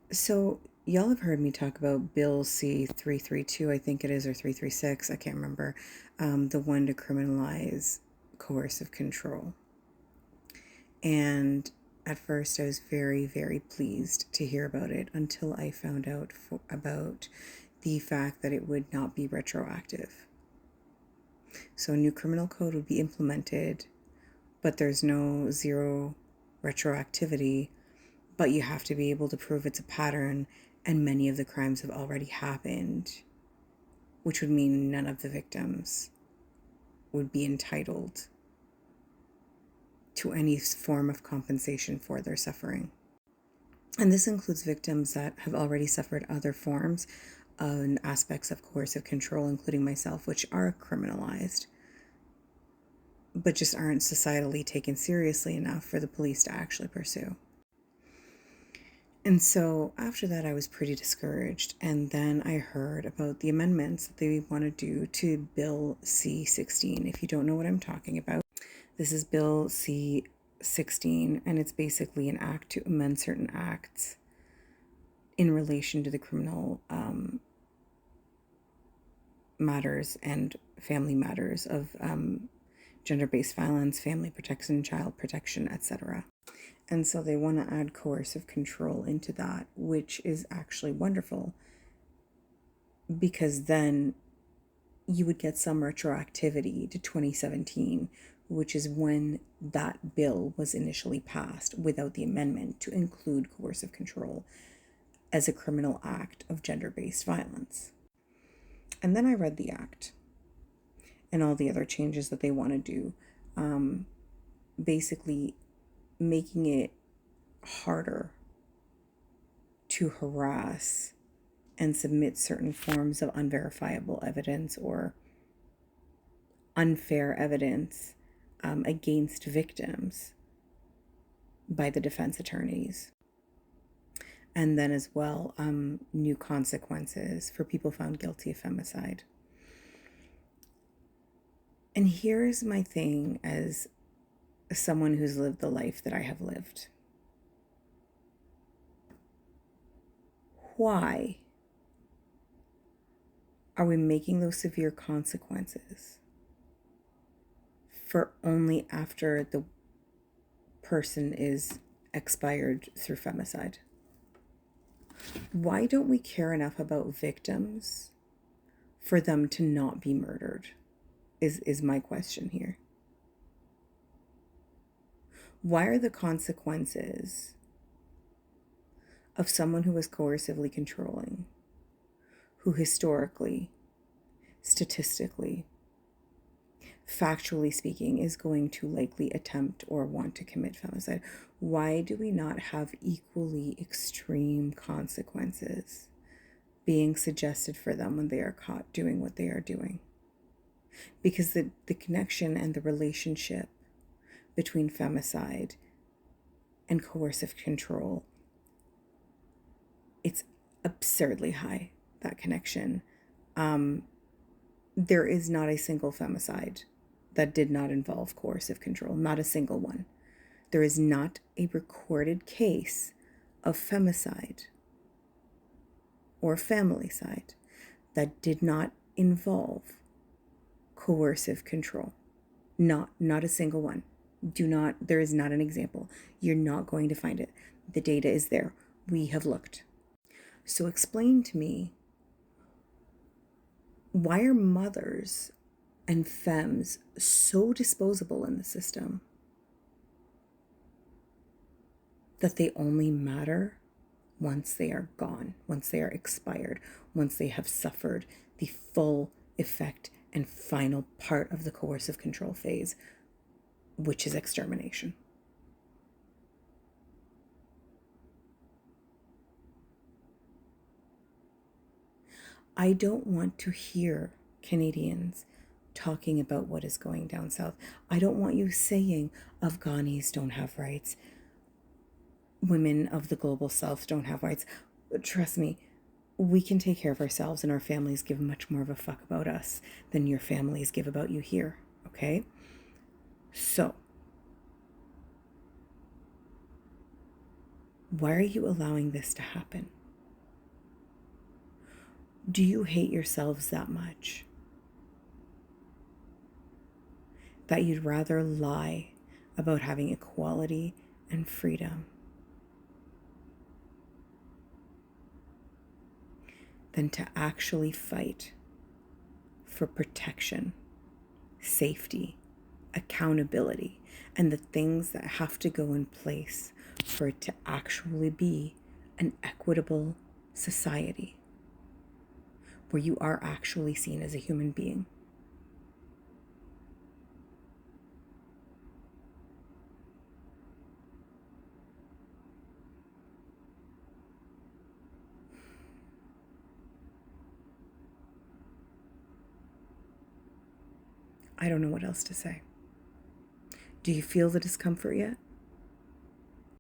So, y'all have heard me talk about Bill C-332, I think it is, or 336, I can't remember, the one to criminalize coercive control. And at first, I was very, very pleased to hear about it until I found out about the fact that it would not be retroactive. So, a new criminal code would be implemented, but there's no zero retroactivity, but you have to be able to prove it's a pattern, and many of the crimes have already happened, which would mean none of the victims would be entitled to any form of compensation for their suffering. And this includes victims that have already suffered other forms and aspects of coercive control, including myself, which are criminalized, but just aren't societally taken seriously enough for the police to actually pursue. And so after that, I was pretty discouraged. And then I heard about the amendments that they want to do to Bill C-16. If you don't know what I'm talking about, this is Bill C-16, and it's basically an act to amend certain acts in relation to the criminal matters and family matters of gender-based violence, family protection, child protection, etc. And so they want to add coercive control into that, which is actually wonderful, because then you would get some retroactivity to 2017, which is when that bill was initially passed without the amendment to include coercive control as a criminal act of gender-based violence. And then I read the act and all the other changes that they want to do, basically making it harder to harass and submit certain forms of unverifiable evidence or unfair evidence against victims by the defense attorneys. And then as well, new consequences for people found guilty of femicide. And here's my thing as someone who's lived the life that I have lived. Why are we making those severe consequences for only after the person is expired through femicide? Why don't we care enough about victims for them to not be murdered is my question here. Why are the consequences of someone who is coercively controlling, who historically, statistically, factually speaking, is going to likely attempt or want to commit femicide? Why do we not have equally extreme consequences being suggested for them when they are caught doing what they are doing? Because the connection and the relationship between femicide and coercive control, it's absurdly high, that connection. There is not a single femicide that did not involve coercive control, not a single one. There is not a recorded case of femicide or familicide that did not involve coercive control. Not a single one. There is not an example. You're not going to find it. The data is there. We have looked. So explain to me, why are mothers and femmes so disposable in the system that they only matter once they are gone, once they are expired, once they have suffered the full effect and final part of the coercive control phase, which is extermination? I don't want to hear Canadians talking about what is going down south. I don't want you saying Afghanis don't have rights, women of the global south don't have rights. Trust me, we can take care of ourselves, and our families give much more of a fuck about us than your families give about you here, okay? So, why are you allowing this to happen? Do you hate yourselves that much that you'd rather lie about having equality and freedom than to actually fight for protection, safety, accountability, and the things that have to go in place for it to actually be an equitable society where you are actually seen as a human being? I don't know what else to say. Do you feel the discomfort yet?